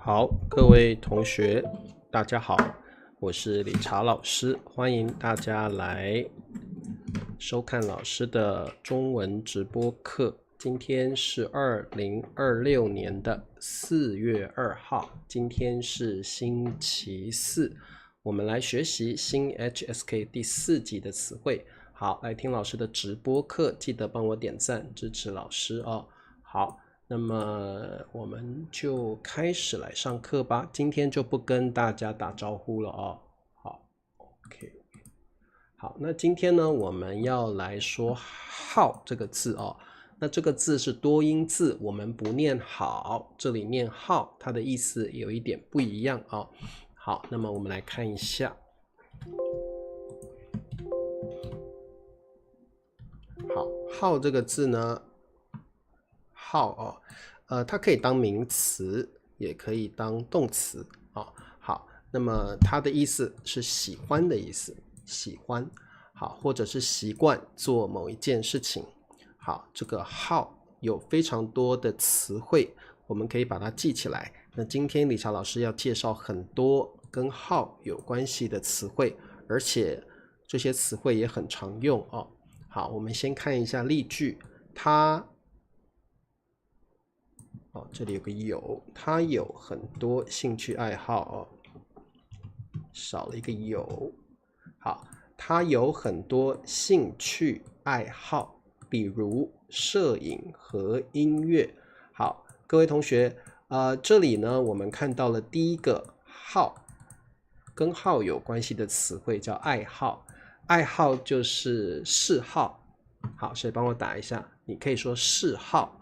好，各位同學，大家好，我是理查老師，歡迎大家來收看老師的中文直播課。今天是2026年的4月2號，今天是星期四，我們來學習新 HSK 第4集的詞彙。好，來聽老師的直播課，記得幫我點讚支持老師哦。好。那麼我們就開始來上課吧。今天就不跟大家打招呼了哦。好 ，OK。好，那今天呢，我們要來說好這個字哦。那這個字是多音字，我們不念好，這裡念好，它的意思有一點不一樣哦。好，那麼我們來看一下。好，好這個字呢。好哦，它可以當名詞，也可以當動詞哦。好，那麼它的意思是喜歡的意思，喜歡，好，或者是習慣做某一件事情。好，這個好有非常多的詞彙，我們可以把它記起來。那今天理查老師要介紹很多跟好有關係的詞彙，而且這些詞彙也很常用哦。好，我們先看一下例句，這裡有個有，他有很多興趣愛好哦，少了一個有。好，他有很多興趣愛好，比如攝影和音樂。好，各位同學，這裡呢，我們看到了第一個好，跟好有關係的詞彙叫愛好，愛好就是嗜好。好，誰幫我打一下？你可以說嗜好。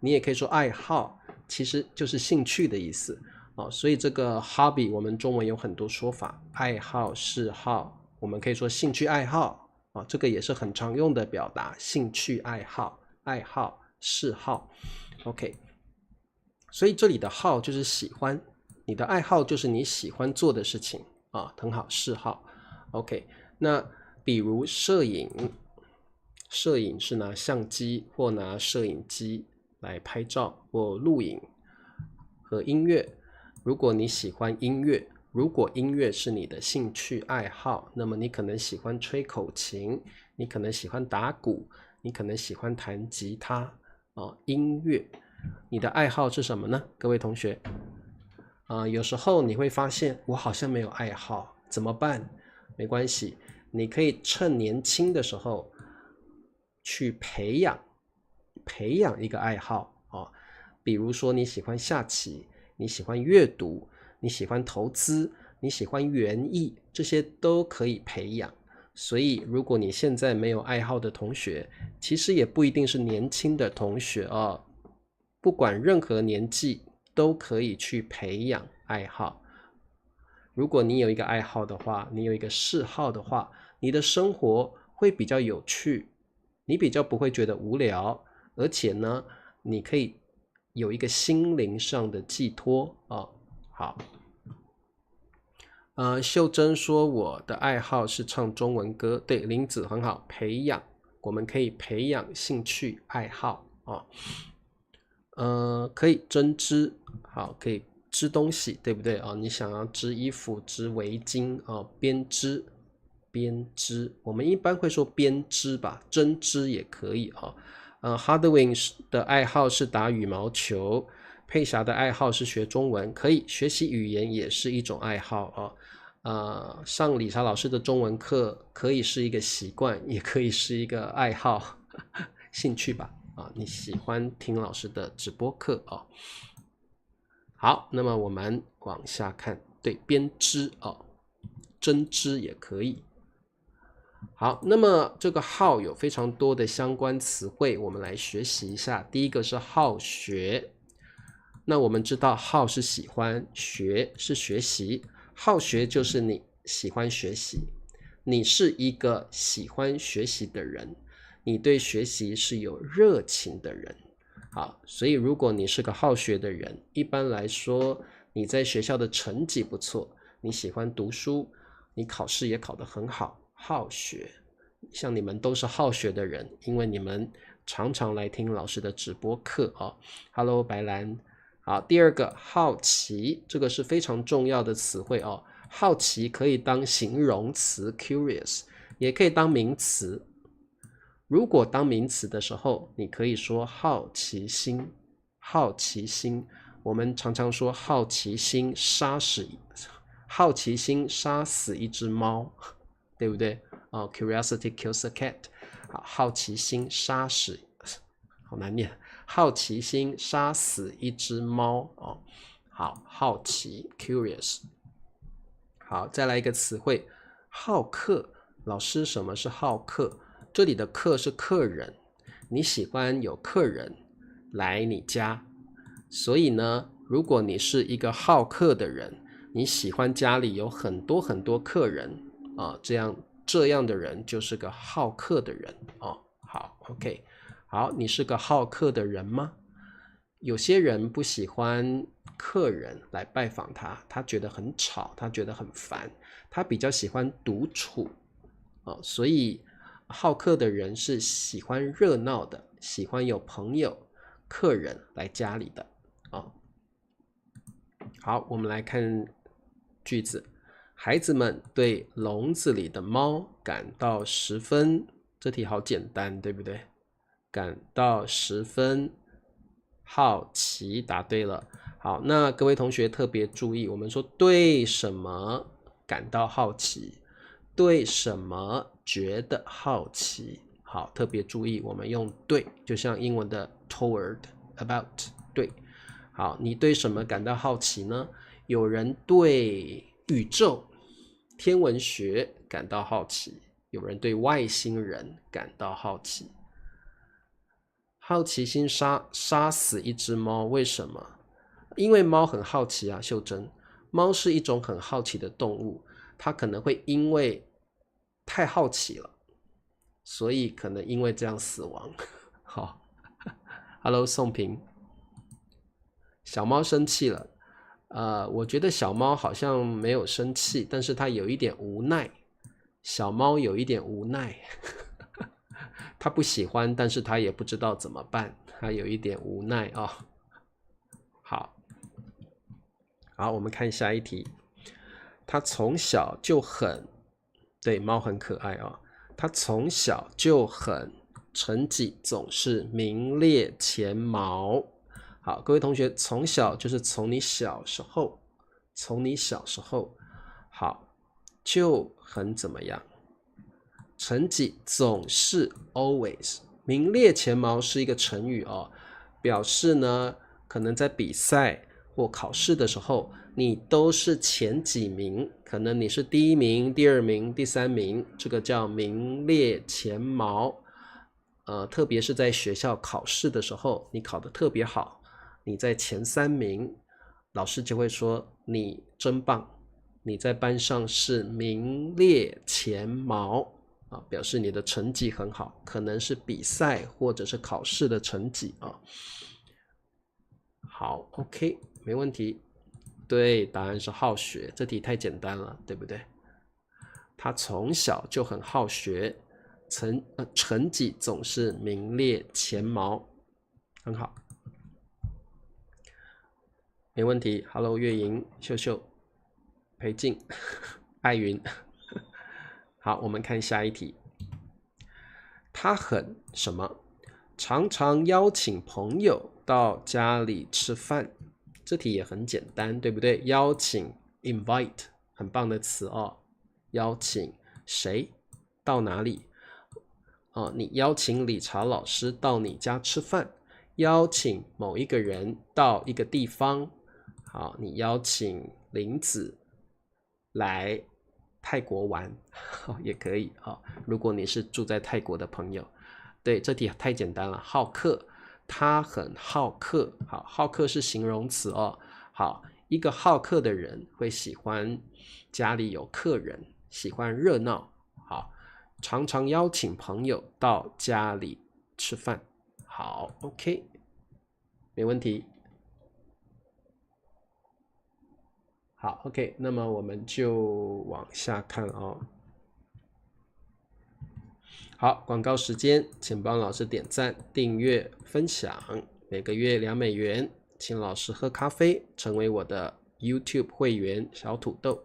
你也可以說愛好，其實就是興趣的意思哦。所以這個 hobby 我們中文有很多說法，愛好、嗜好，我們可以說興趣愛好啊，這個也是很常用的表達，興趣愛好、愛好、嗜好。OK， 所以這裡的好就是喜歡，你的愛好就是你喜歡做的事情啊，很好，嗜好。OK， 那比如攝影，攝影是拿相機或拿攝影機來拍照或錄影，和音樂，如果你喜歡音樂，如果音樂是你的興趣愛好，那麼你可能喜歡吹口琴，你可能喜歡打鼓，你可能喜歡彈吉他音樂，你的愛好是什麼呢？各位同學有時候你會發現我好像沒有愛好，怎麼辦？沒關係，你可以趁年輕的時候去培養一個愛好比如說你喜歡下棋，你喜歡閱讀，你喜歡投資，你喜歡園藝，這些都可以培養。所以如果你現在沒有愛好的同學，其實也不一定是年輕的同學不管任何年紀都可以去培養愛好。如果你有一個愛好的話，你有一個嗜好的話，你的生活會比較有趣，你比較不會覺得無聊，而且呢，你可以有一個心靈上的寄託好，秀珍說我的愛好是唱中文歌，對，林子很好，培養，我們可以培養興趣愛好可以針織，好，可以織東西，對不對你想要織衣服、織圍巾編織，我們一般會說編織吧，針織也可以Hardwin 的愛好是打羽毛球，佩霞的愛好是學中文，可以學習語言也是一種愛好上理查老師的中文課可以是一個習慣，也可以是一個愛好興趣吧你喜歡聽老師的直播課好，那麼我們往下看，對，編織針織也可以。好，那麼這個好有非常多的相關詞彙，我們來學習一下。第一個是好學，那我們知道好是喜歡，學是學習，好學就是你喜歡學習，你是一個喜歡學習的人，你對學習是有熱情的人。好，所以如果你是個好學的人，一般來說你在學校的成績不錯，你喜歡讀書，你考試也考得很好，好學，像你們都是好學的人，因為你們常常來聽老師的直播課Hello 白蘭好，第二個好奇，這個是非常重要的詞彙哦。好奇可以當形容詞 curious， 也可以當名詞。如果當名詞的時候，你可以說好奇心。好奇心，我們常常說好奇心殺死一隻貓，對不對？哦，curiosity kills a cat。好，好奇心殺死，好難念。好奇心殺死一隻貓哦。好，好奇 curious。好，再來一個詞彙，好客。老師，什麼是好客？這裡的客是客人，你喜歡有客人來你家，所以呢，如果你是一個好客的人，你喜歡家裡有很多很多客人啊，這樣的人就是個好客的人哦。好 ，OK。好，你是個好客的人嗎？有些人不喜歡客人來拜訪他，他覺得很吵，他覺得很煩，他比較喜歡獨處所以好客的人是喜歡熱鬧的，喜歡有朋友、客人來家裡的好，我們來看句子。孩子們對籠子裡的貓感到十分，這題好簡單，對不對？感到十分好奇，答對了。好，那各位同學特別注意，我們說對什麼感到好奇，對什麼覺得好奇。好，特別注意，我們用對，就像英文的 toward、about， 对。好，你对什麼感到好奇呢？有人对宇宙、天文學感到好奇，有人对外星人感到好奇。好奇心殺死一隻貓，為什麼？因為貓很好奇啊，秀珍。貓是一種很好奇的動物，它可能會因為太好奇了，所以可能因為這樣死亡。好 ，Hello 宋平，小貓生氣了。我覺得小貓好像沒有生氣，但是它有一點無奈。小貓有一點無奈。他不喜歡，但是他也不知道怎麼辦，他有一點無奈好，我們看下一題。他從小就很，對，貓很可愛他從小就很，成績總是名列前茅。好，各位同學，從小就是從你小時候，好，就很怎麼樣？成績總是 always， 名列前茅是一個成語表示呢，可能在比賽或考試的時候，你都是前幾名，可能你是第一名、第二名、第三名，這個叫名列前茅。特別是在學校考試的時候，你考得特別好，你在前3名，老師就會說你真棒，你在班上是名列前茅。表示你的成績很好，可能是比賽或者是考試的成績好 ，OK， 沒問題。對，答案是好學，這題太簡單了，對不對？他從小就很好學，成績總是名列前茅，很好，沒問題。Hello， 月瑩、秀秀、裴靜、艾雲。好，我們看下一題。他很什麼？常常邀請朋友到家裡吃飯。這題也很簡單，對不對？邀請 invite， 很棒的詞邀請誰到哪裡？你邀請理查老師到你家吃飯，邀請某一個人到一個地方。好，你邀請林子來泰國玩也可以如果你是住在泰國的朋友。對，這題太簡單了。好客，他很好客。好，好客是形容詞好，一個好客的人會喜歡家裡有客人，喜歡熱鬧。好，常常邀請朋友到家裡吃飯。好 ，OK， 沒問題。好 ，OK， 那麼我們就往下看好，廣告時間，請幫老師點讚、訂閱、分享，每個月2美元，請老師喝咖啡，成為我的 YouTube 會員小土豆。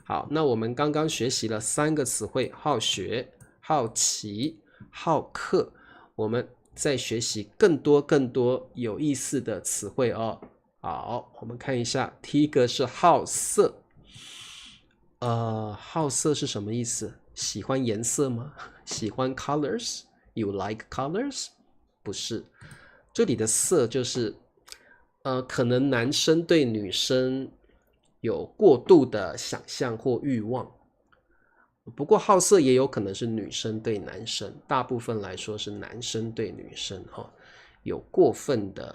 好，那我們剛剛學習了3個詞彙：好學、好奇、好客。我們再學習更多有意思的詞彙哦。好，我們看一下，第一個是好色。好色是什麼意思？喜歡顏色嗎？喜歡 colors？ You like colors？ 不是，這裡的色就是可能男生對女生有過度的想象或慾望。不過好色也有可能是女生對男生，大部分來說是男生對女生有過分的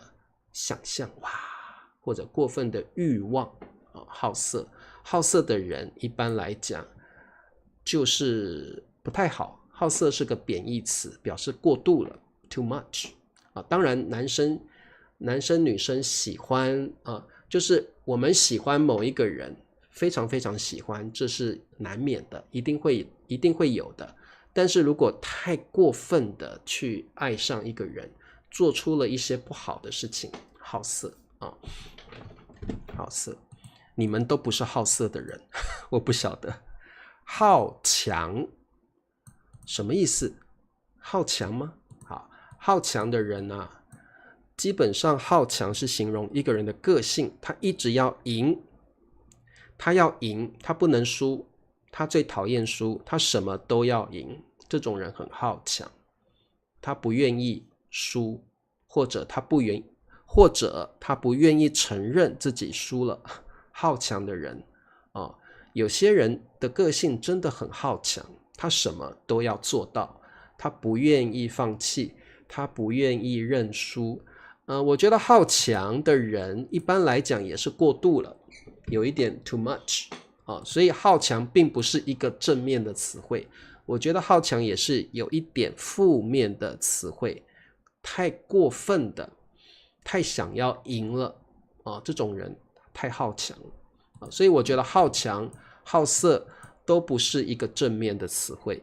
想象或者過分的慾望好色。好色的人一般來講就是不太好，好色是個貶義詞，表示過度了 too much 當然男生女生喜歡就是我們喜歡某一個人，非常非常喜歡，這是難免的，一定會有的。但是如果太過分的去愛上一個人，做出了一些不好的事情，好色好色。你們都不是好色的人，我不曉得。好強什麼意思？好強嗎？好強的人基本上好強是形容一個人的個性，他一直要贏，他不能輸，他最討厭輸，他什麼都要贏。這種人很好強，他不願意輸，或者他不願意承認自己輸了。好強的人有些人的個性真的很好強，他什麼都要做到，他不願意放棄，他不願意認輸。我覺得好強的人一般來講也是過度了，有一點 too much 所以好強並不是一個正面的詞彙，我覺得好強也是有一點負面的詞彙，太過分的，太想要贏了這種人太好強了所以我覺得好強、好色都不是一個正面的詞彙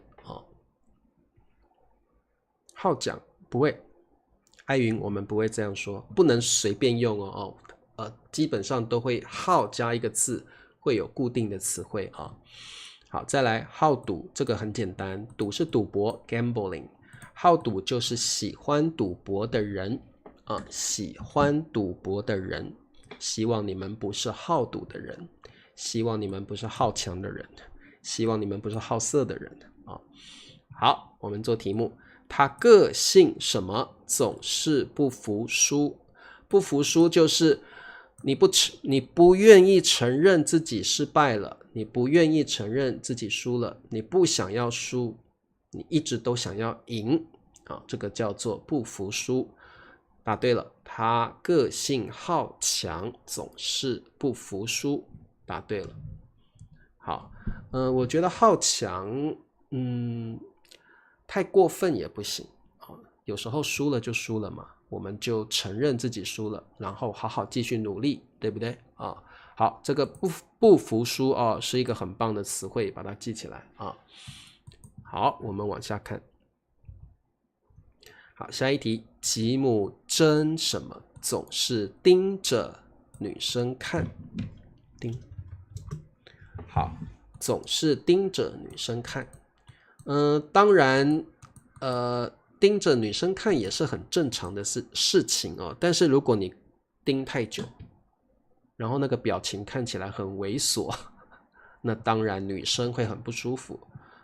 好講不會，艾雲我們不會這樣說，不能隨便用基本上都會好加一個字，會有固定的詞彙好，再來好賭，這個很簡單，賭是賭博 gambling， 好賭就是喜歡賭博的人喜歡賭博的人。希望你們不是好賭的人，希望你們不是好強的人，希望你們不是好色的人好，我們做題目。他個性什麼？總是不服輸。不服輸就是你不願意承認自己失敗了，你不願意承認自己輸了，你不想要輸，你一直都想要贏這個叫做不服輸。答對了，他個性好強，總是不服輸。答對了。好，我覺得好強，太過分也不行有時候輸了就輸了嘛，我們就承認自己輸了，然後好好繼續努力，對不對好，這個不服輸是一個很棒的詞彙，把它記起來好，我們往下看。好，下一題，吉姆真什麼？總是盯着女生看。好，總是盯着女生看。當然，盯着女生看也是很正常的事情但是如果你盯太久，然後那個表情看起來很猥瑣，那當然女生會很不舒服。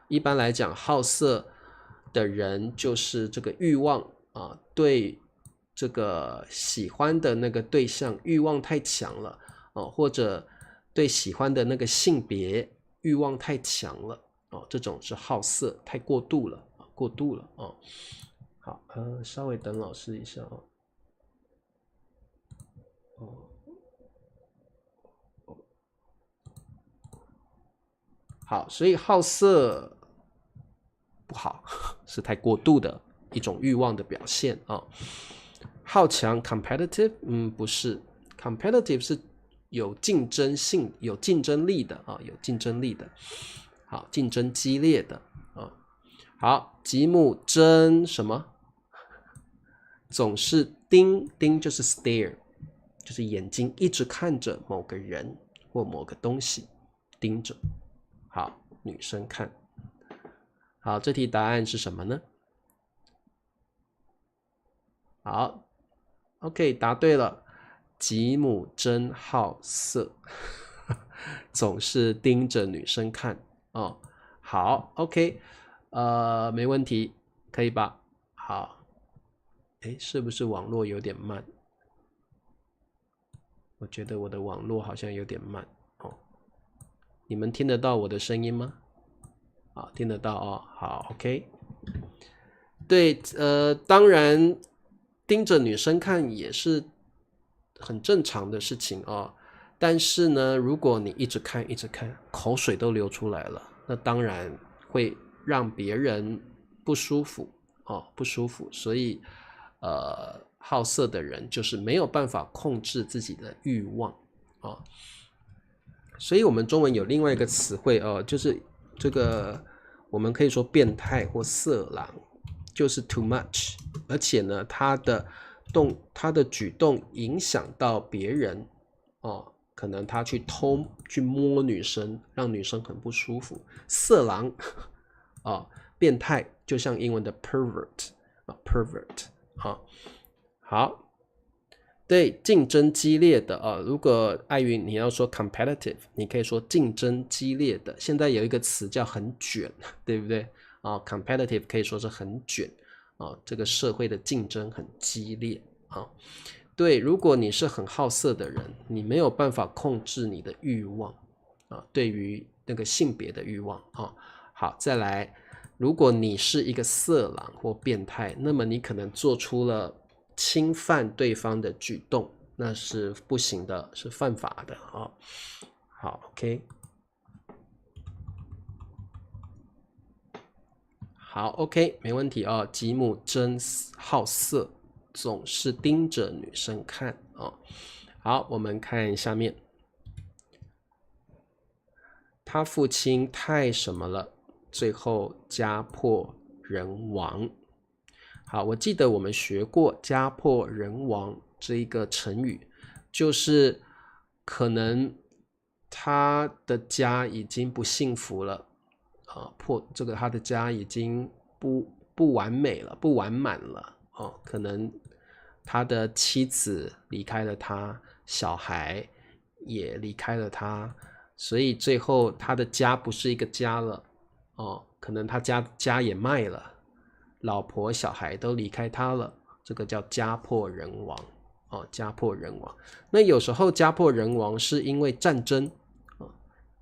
一般來講，好色的人就是這個慾望對這個喜歡的那個對象慾望太強了或者對喜歡的那個性別慾望太強了這種是好色，太過度了好，稍微等老師一下好，所以好色不好，是太過度的一種慾望的表現好強 competitive 不是 competitive 是有競爭性有競爭力的有競爭力的好，競爭激烈的好，吉姆真什麼？總是盯就是 stare 就是眼睛一直看着某個人或某個東西，盯着。好，女生看。好，這題答案是什麼呢？好 ，OK， 答對了。吉姆真好色，總是盯着女生看哦。好 ，OK， 沒問題，可以吧？好，誒，是不是網絡有點慢？我覺得我的網絡好像有點慢哦。你們聽得到我的聲音嗎？好，聽得到哦。好 ，OK。對，當然盯着女生看也是很正常的事情哦。但是呢，如果你一直看，口水都流出來了，那當然會讓別人不舒服哦，不舒服。所以，好色的人就是沒有辦法控制自己的慾望哦。所以我們中文有另外一個詞彙哦，就是這個我們可以說變態或色狼，就是 too much， 而且呢，他的舉動影響到別人哦，可能他去摸女生，讓女生很不舒服。色狼哦，變態就像英文的 pervert 啊 ，pervert 啊，好。對，競爭激烈的啊，如果艾雲你要說 competitive， 你可以說競爭激烈的。現在有一個詞叫很捲，對不對啊 ？competitive 可以說是很捲啊，這個社會的競爭很激烈啊。對，如果你是很好色的人，你沒有辦法控制你的慾望啊，對於那個性別的慾望啊。好，再來，如果你是一個色狼或變態，那麼你可能做出了侵犯對方的舉動，那是不行的，是犯法的啊。好 ，OK， 好 ，OK， 沒問題啊。吉姆真好色，總是盯着女生看啊。好，我們看下面，他父親太什麼了，最後家破人亡。好，我記得我們學過家破人亡這一個成語，就是可能他的家已經不幸福了他的家已經不完美了，不完滿了可能他的妻子離開了他，小孩也離開了他，所以最後他的家不是一個家了可能他家也賣了。老婆小孩都離開他了，這個叫家破人亡家破人亡。那有時候家破人亡是因為戰爭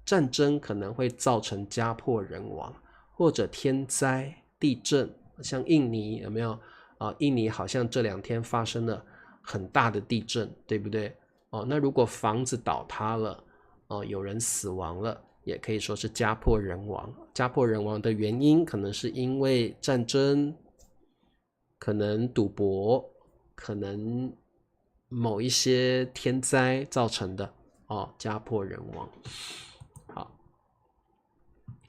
戰爭可能會造成家破人亡，或者天災地震，像印尼有沒有印尼好像這2天發生了很大的地震，對不對那如果房子倒塌了有人死亡了，也可以說是家破人亡。家破人亡的原因可能是因為戰爭，可能賭博，可能某一些天災造成的家破人亡。好，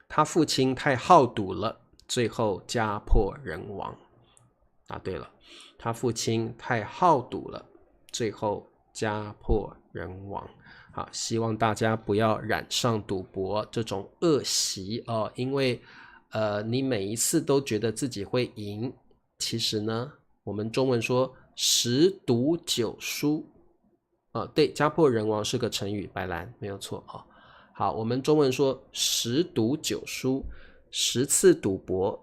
他父親太好賭了，最後家破人亡。答對了，他父親太好賭了，最後家破人亡。好，希望大家不要染上賭博這種惡習因為你每一次都覺得自己會贏，其實呢，我們中文說10賭9輸對，家破人亡是個成語，白蘭沒有錯好，我們中文說10賭9輸，10次賭博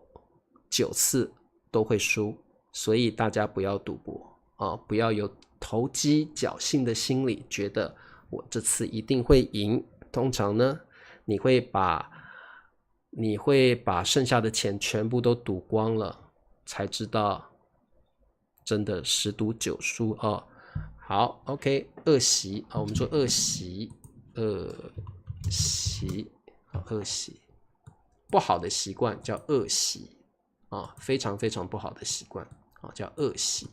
9次都會輸，所以大家不要賭博不要有投機僥倖的心理，覺得我這次一定會贏。通常呢，你會把剩下的錢全部都賭光了，才知道真的10賭9輸好 ，OK， 惡習我們說惡習，惡習，不好的習慣叫惡習非常非常不好的習慣叫惡習。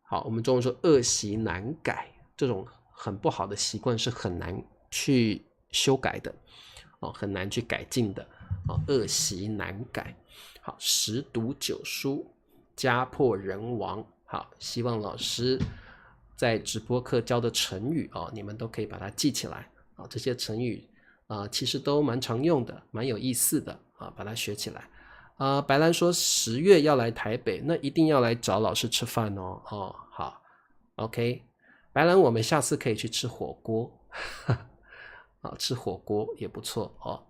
好，我們中文說惡習難改，這種很不好的習慣是很難去修改的很難去改進的惡習難改。好，10賭9輸，家破人亡。好，希望老師在直播課教的成語啊，你們都可以把它記起來啊。這些成語其實都蠻常用的，蠻有意思的啊，把它學起來。白蘭說10月要來台北，那一定要來找老師吃飯哦。哦，好 ，OK。白蘭，我們下次可以去吃火鍋，啊，吃火鍋也不錯哦。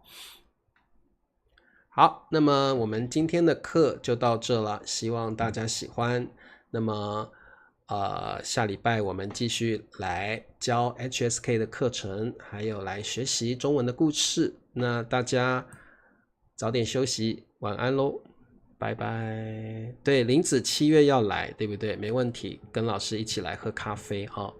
好，那麼我們今天的課就到這了，希望大家喜歡。那麼下禮拜我們繼續來教 HSK 的課程，還有來學習中文的故事。那大家早點休息，晚安嘍，拜拜。對，林子7月要來，對不對？沒問題，跟老師一起來喝咖啡哈。